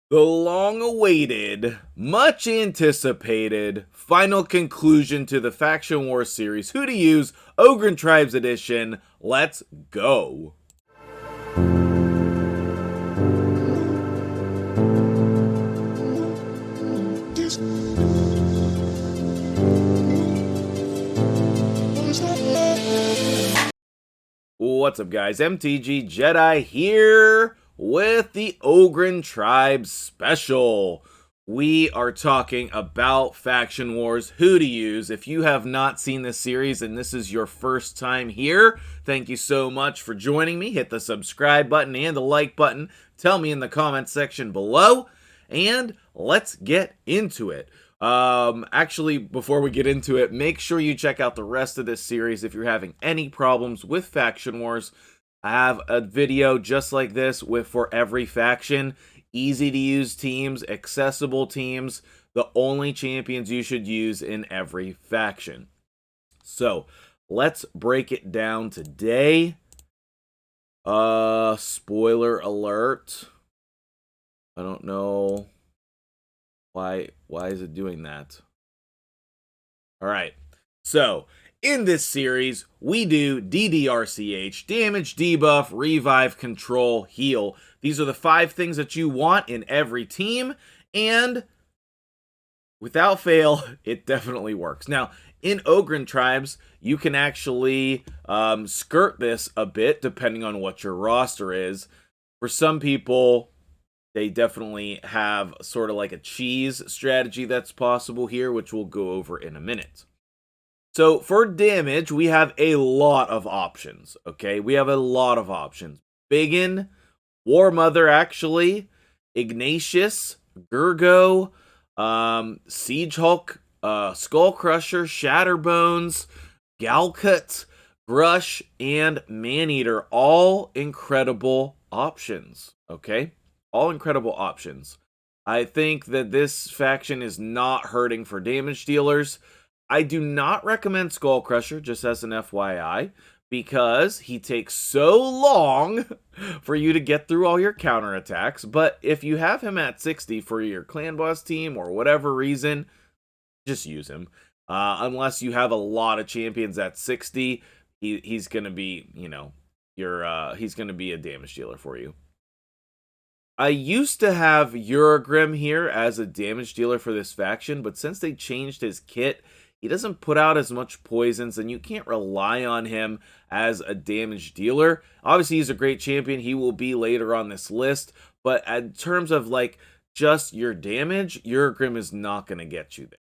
The long-awaited, much-anticipated final conclusion to the Faction Wars series, Who to Use, Ogryn Tribes Edition. Let's go! What's up, guys? MtgJedi here with the Ogryn Tribes special. We are talking about Faction Wars, Who to Use. If you have not seen this series and this is your first time here, thank you so much for joining me. Hit the subscribe button and the like button. Tell me in the comment section below, and let's get into it. Actually, before we get into it, make sure you check out the rest of this series if you're having any problems with Faction Wars. I have a video just like this for every faction. Easy to use teams, accessible teams, the only champions you should use in every faction. So, let's break it down today. Spoiler alert. I don't know. Why is it doing that? Alright, so in this series, we do DDRCH, damage, debuff, revive, control, heal. These are the 5 things that you want in every team, and without fail, it definitely works. Now, in Ogryn Tribes, you can actually skirt this a bit depending on what your roster is. For some people, they definitely have sort of like a cheese strategy that's possible here, which we'll go over in a minute. So for damage, we have a lot of options, okay? We have a lot of options. Biggin, War Mother, actually, Ignatius, YuGiOh, Siege Hulk, Skull Crusher, Shatterbones, Galcut, Grush, and Maneater. All incredible options, okay? All incredible options. I think that this faction is not hurting for damage dealers. I do not recommend Skull Crusher, just as an FYI, because he takes so long for you to get through all your counterattacks. But if you have him at 60 for your clan boss team or whatever reason, just use him. Unless you have a lot of champions at 60, he's going to be, you know, he's going to be a damage dealer for you. I used to have Ogryn here as a damage dealer for this faction, but since they changed his kit, he doesn't put out as much poisons, and you can't rely on him as a damage dealer. Obviously, he's a great champion. He will be later on this list, but in terms of, like, just your damage, Ogryn is not going to get you there.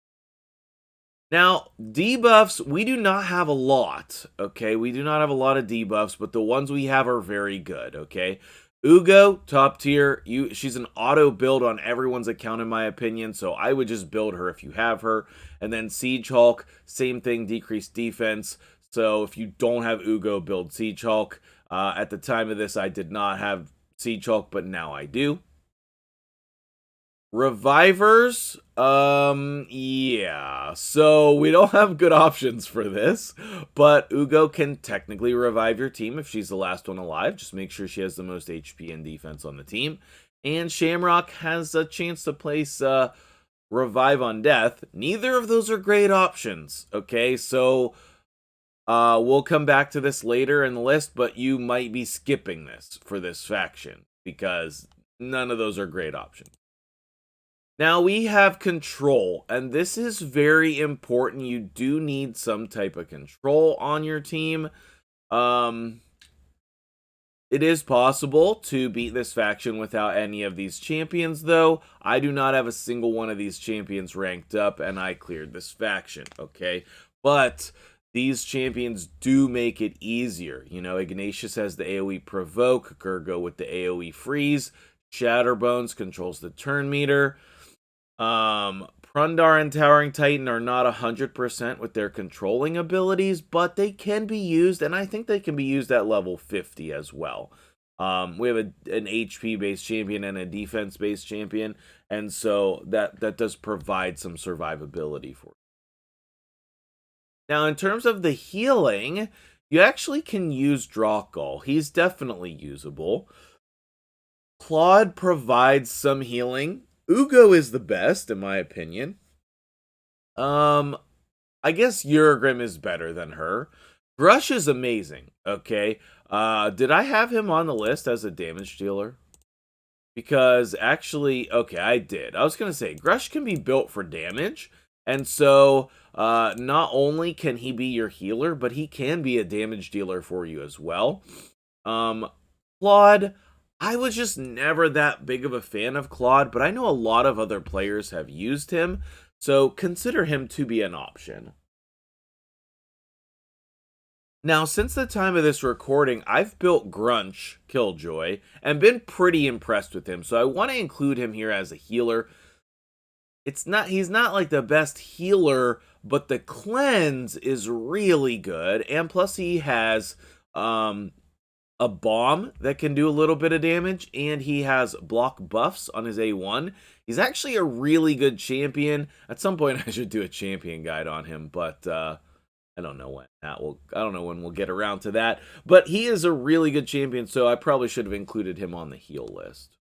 Now, debuffs, we do not have a lot, okay? We do not have a lot of debuffs, but the ones we have are very good, okay? YuGiOh, top tier. She's an auto build on everyone's account, in my opinion, so I would just build her if you have her. And then Siege Hulk, same thing, decreased defense. So if you don't have YuGiOh, build Siege Hulk. At the time of this, I did not have Siege Hulk, but now I do. Revivers, yeah, so we don't have good options for this, but YuGiOh can technically revive your team if she's the last one alive. Just make sure she has the most HP and defense on the team. And Shamrock has a chance to place Revive on Death. Neither of those are great options, okay? So we'll come back to this later in the list, but you might be skipping this for this faction because none of those are great options. Now we have control, and this is very important. You do need some type of control on your team. It is possible to beat this faction without any of these champions, though. I do not have a single one of these champions ranked up, and I cleared this faction, okay? But these champions do make it easier. You know, Ignatius has the AoE Provoke, YuGiOh with the AoE Freeze, Shatterbones controls the turn meter. Prundar and Towering Titan are not 100% with their controlling abilities, but they can be used, and I think they can be used at level 50 as well. We have an HP-based champion and a defense-based champion, and so that does provide some survivability for you. Now, in terms of the healing, you actually can use Drakul. He's definitely usable. Claude provides some healing. YuGiOh is the best, in my opinion. I guess Ogryn is better than her. Grush is amazing, okay? Did I have him on the list as a damage dealer? Because actually, okay, I did. I was going to say, Grush can be built for damage, and so not only can he be your healer, but he can be a damage dealer for you as well. Claude, I was just never that big of a fan of Claude, but I know a lot of other players have used him, so consider him to be an option. Now, since the time of this recording, I've built Grunch Killjoy and been pretty impressed with him, so I want to include him here as a healer. He's not like the best healer, but the cleanse is really good, and plus he has a bomb that can do a little bit of damage, and he has block buffs on his A1. He's actually a really good champion. At some point, I should do a champion guide on him, but I don't know when I don't know when we'll get around to that. But he is a really good champion, so I probably should have included him on the heal list.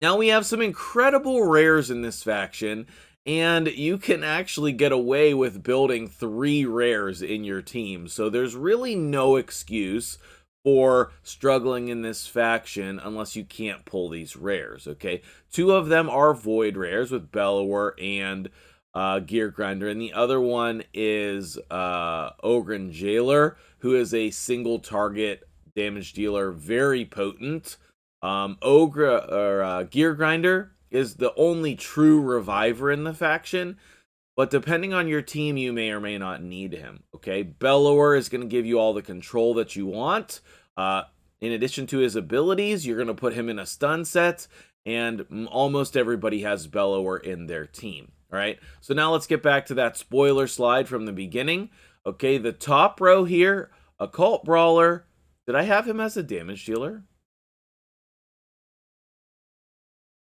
Now we have some incredible rares in this faction, and you can actually get away with building 3 rares in your team. So there's really no excuse for struggling in this faction unless you can't pull these rares, okay? 2 of them are void rares with Bellower and Gear Grinder, and the other one is Ogryn Jailer, who is a single target damage dealer, very potent. Gear Grinder is the only true reviver in the faction, but depending on your team, you may or may not need him, okay? Bellower is going to give you all the control that you want. In addition to his abilities, you're going to put him in a stun set, and almost everybody has Bellower in their team, all right? So now let's get back to that spoiler slide from the beginning. Okay, the top row here, Occult Brawler. Did I have him as a damage dealer?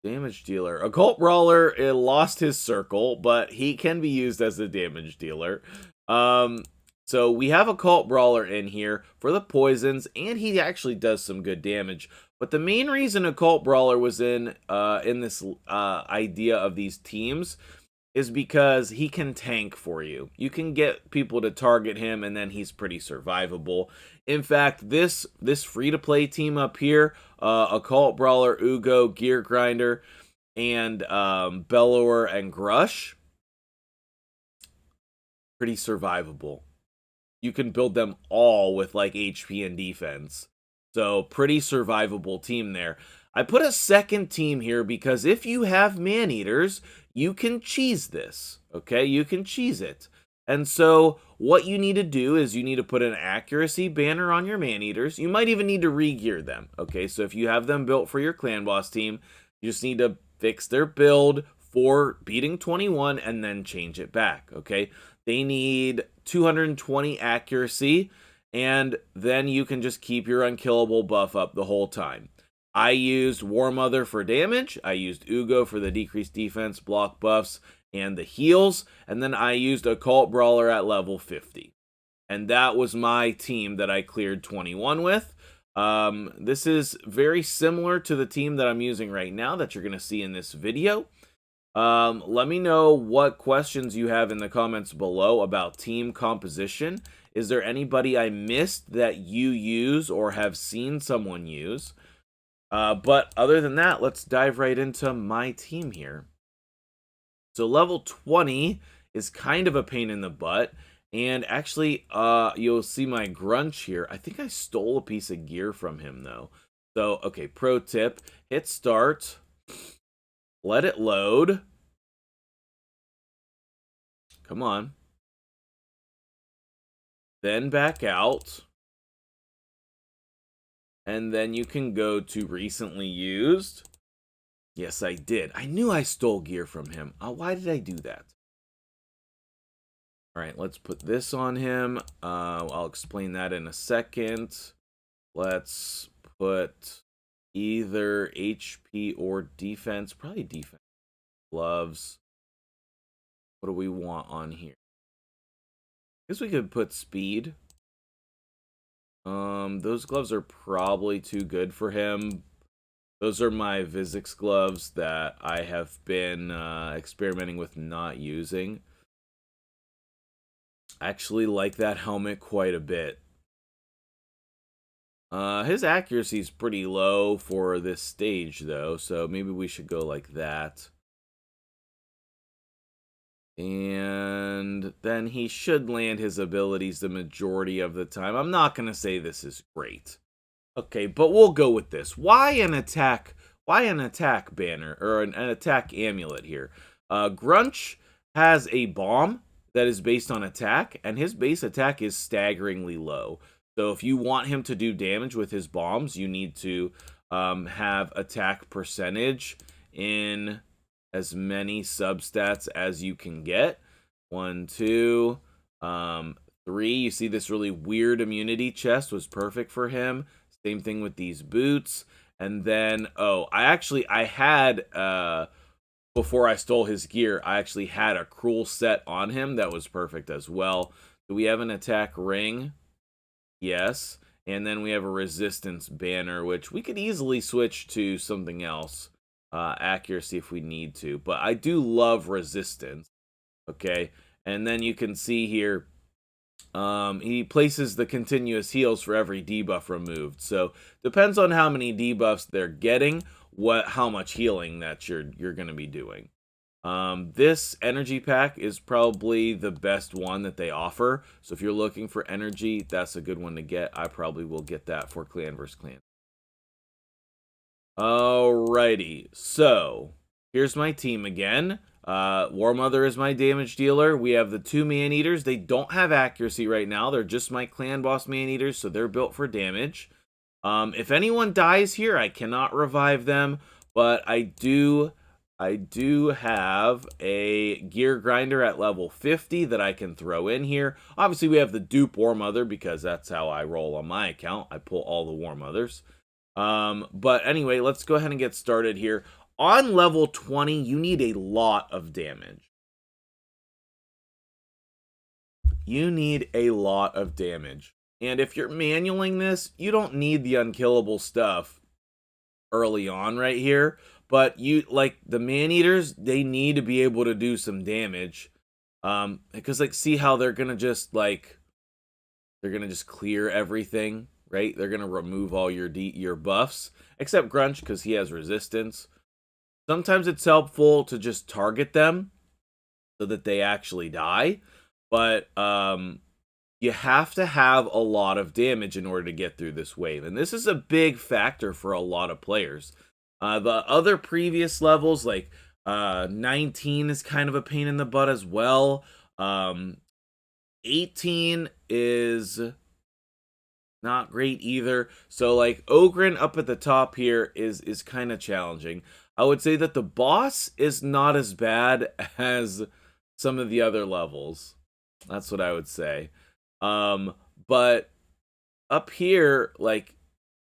Damage dealer. Occult Brawler, it lost his circle, but he can be used as a damage dealer. So we have Occult Brawler in here for the poisons, and he actually does some good damage. But the main reason Occult Brawler was in this idea of these teams is because he can tank for you. You can get people to target him, and then he's pretty survivable. In fact, this free-to-play team up here, Occult Brawler, YuGiOh, Gear Grinder, and Bellower and Grush, pretty survivable. You can build them all with like HP and defense. So pretty survivable team there. I put a second team here because if you have man-eaters, you can cheese this, okay? You can cheese it. And so what you need to do is you need to put an accuracy banner on your man-eaters. You might even need to re-gear them, okay? So if you have them built for your clan boss team, you just need to fix their build for beating 21 and then change it back, okay? They need 220 accuracy, and then you can just keep your unkillable buff up the whole time. I used War Mother for damage, I used YuGiOh for the decreased defense, block buffs, and the heals, and then I used Occult Brawler at level 50. And that was my team that I cleared 21 with. This is very similar to the team that I'm using right now that you're going to see in this video. Let me know what questions you have in the comments below about team composition. Is there anybody I missed that you use or have seen someone use? But other than that, let's dive right into my team here. So level 20 is kind of a pain in the butt. And actually, you'll see my Grunch here. I think I stole a piece of gear from him, though. So, okay, pro tip. Hit start. Let it load. Come on. Then back out. And then you can go to recently used. Yes, I did. I knew I stole gear from him. Why did I do that? All right, let's put this on him. I'll explain that in a second. Let's put either HP or defense. Probably defense. Gloves. What do we want on here? I guess we could put speed. Those gloves are probably too good for him. Those are my Vizix gloves that I have been experimenting with not using. I actually like that helmet quite a bit. His accuracy is pretty low for this stage, though, so maybe we should go like that. And then he should land his abilities the majority of the time. I'm not going to say this is great. Okay, but we'll go with this. Why an attack banner, or an attack amulet here? Grunch has a bomb that is based on attack, and his base attack is staggeringly low. So if you want him to do damage with his bombs, you need to have attack percentage in as many substats as you can get. 1, 2, 3. You see this really weird immunity chest was perfect for him. Same thing with these boots. And then, I had, before I stole his gear, I actually had a cruel set on him that was perfect as well. Do we have an attack ring? Yes. And then we have a resistance banner, which we could easily switch to something else. Accuracy if we need to. But I do love resistance. Okay. And then you can see here, he places the continuous heals for every debuff removed. So depends on how many debuffs they're getting, how much healing that you're going to be doing. This energy pack is probably the best one that they offer. So if you're looking for energy, that's a good one to get. I probably will get that for clan versus clan. Alrighty, so here's my team again. War Mother is my damage dealer. We have the 2 man-eaters. They don't have accuracy right now. They're just my clan boss man-eaters, so they're built for damage. If anyone dies here, I cannot revive them, but I do have a gear grinder at level 50 that I can throw in here. Obviously, we have the dupe War Mother because that's how I roll on my account. I pull all the War Mothers. But anyway, let's go ahead and get started here. On level 20, you need a lot of damage. You need a lot of damage. And if you're manualing this, you don't need the unkillable stuff early on right here. But like the man-eaters, they need to be able to do some damage. Because like, see how they're gonna just clear everything, right? They're gonna remove all your buffs, except Grunch because he has resistance. Sometimes it's helpful to just target them so that they actually die, but you have to have a lot of damage in order to get through this wave, and this is a big factor for a lot of players. The other previous levels, like 19 is kind of a pain in the butt as well. 18 is not great either. So like Ogryn up at the top here is kind of challenging. I would say that the boss is not as bad as some of the other levels. That's what I would say. But up here, like,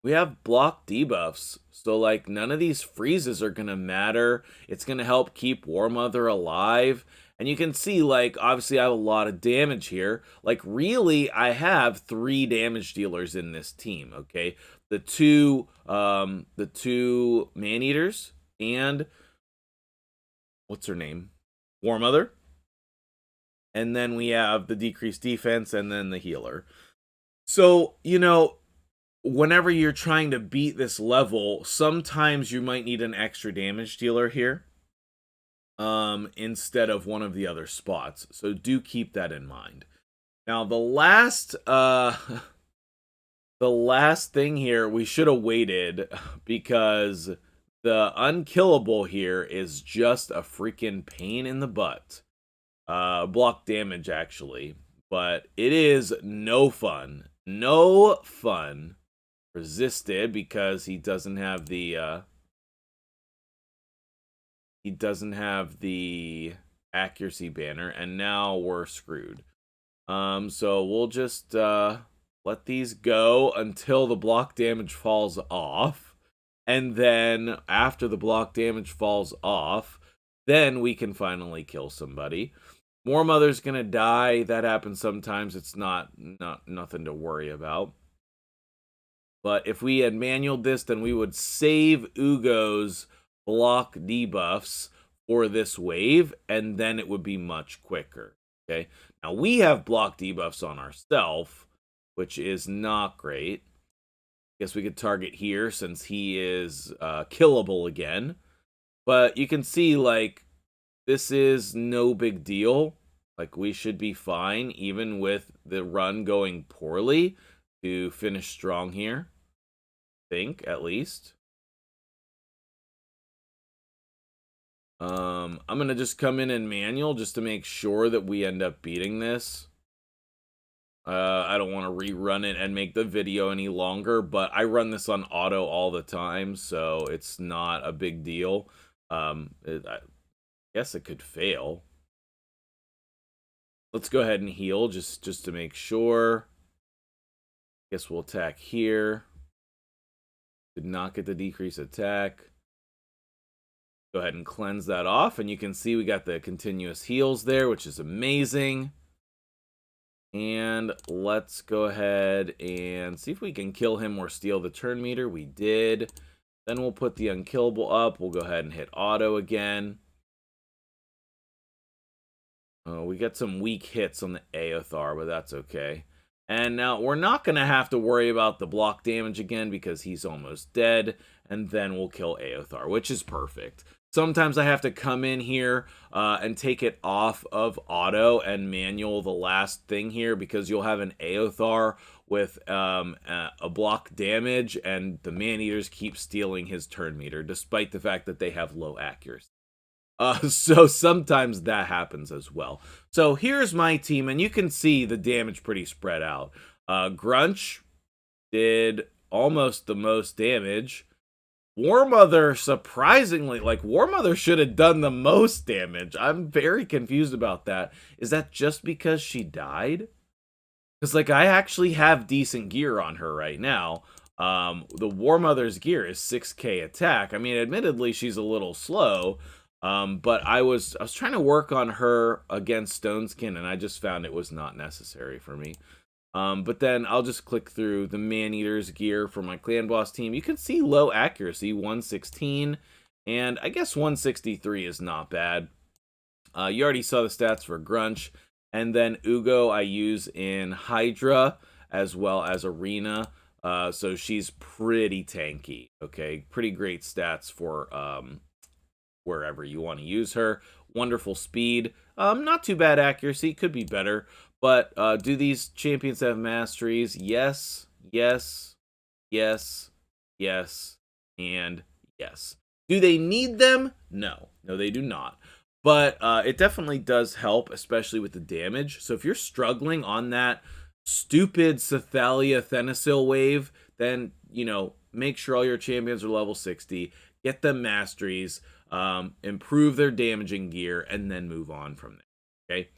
we have block debuffs. So like none of these freezes are gonna matter. It's gonna help keep War Mother alive. And you can see, like, obviously I have a lot of damage here. Like, really, I have 3 damage dealers in this team, okay? The two man-eaters and what's her name? War Mother. And then we have the decreased defense and then the healer. So, you know, whenever you're trying to beat this level, sometimes you might need an extra damage dealer here. Instead of one of the other spots. So do keep that in mind. Now, the last thing here, we should have waited because the unkillable here is just a freaking pain in the butt. Block damage, actually. But it is no fun. No fun. Resisted because he doesn't have the accuracy banner, and now we're screwed. So we'll just let these go until the block damage falls off, and then after the block damage falls off, then we can finally kill somebody. War Mother's gonna die. That happens sometimes. It's not nothing to worry about. But if we had manualed this, then we would save YuGiOh's block debuffs for this wave, and then it would be much quicker. Okay, now we have block debuffs on ourselves, which is not great. Guess we could target here since he is killable again. But you can see, like, this is no big deal. Like, we should be fine, even with the run going poorly, to finish strong here. I think, at least. I'm going to just come in and manual just to make sure that we end up beating this. I don't want to rerun it and make the video any longer, but I run this on auto all the time, so it's not a big deal. I guess it could fail. Let's go ahead and heal just to make sure. Guess we'll attack here. Did not get the decrease attack. Go ahead and cleanse that off, and you can see we got the continuous heals there, which is amazing. And let's go ahead and see if we can kill him or steal the turn meter. We did. Then we'll put the unkillable up. We'll go ahead and hit auto again. We get some weak hits on the Aothar, but that's okay. And now we're not going to have to worry about the block damage again because he's almost dead. And then we'll kill Aothar, which is perfect. Sometimes I have to come in here and take it off of auto and manual the last thing here because you'll have an Aothar with a block damage and the man-eaters keep stealing his turn meter despite the fact that they have low accuracy. So sometimes that happens as well. So here's my team, and you can see the damage pretty spread out. Grunch did almost the most damage. Warmother, surprisingly, like, Warmother should have done the most damage. I'm very confused about that. Is that just because she died? Because, like, I actually have decent gear on her right now. The Warmother's gear is 6k attack. I mean, admittedly, she's a little slow. But I was trying to work on her against Stoneskin, and I just found it was not necessary for me. But then I'll just click through the Man-Eater's gear for my Clan Boss team. You can see low accuracy, 116, and I guess 163 is not bad. You already saw the stats for Grunch, and then YuGiOh I use in Hydra as well as Arena, so she's pretty tanky, okay? Pretty great stats for wherever you want to use her. Wonderful speed, not too bad accuracy, could be better. But do these champions have masteries? Yes, yes, yes, yes, and yes. Do they need them? No. No, they do not. But it definitely does help, especially with the damage. So if you're struggling on that stupid Cythalia Thenasil wave, then, you know, make sure all your champions are level 60. Get them masteries, improve their damaging gear, and then move on from there, okay?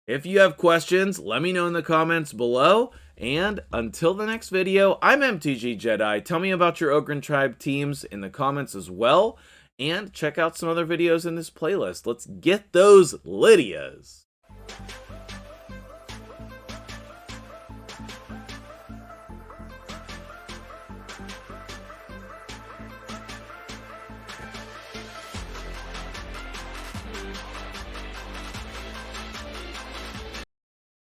If you have questions, let me know in the comments below. And until the next video, I'm MtgJedi. Tell me about your Ogryn Tribe teams in the comments as well. And check out some other videos in this playlist. Let's get those Lydias.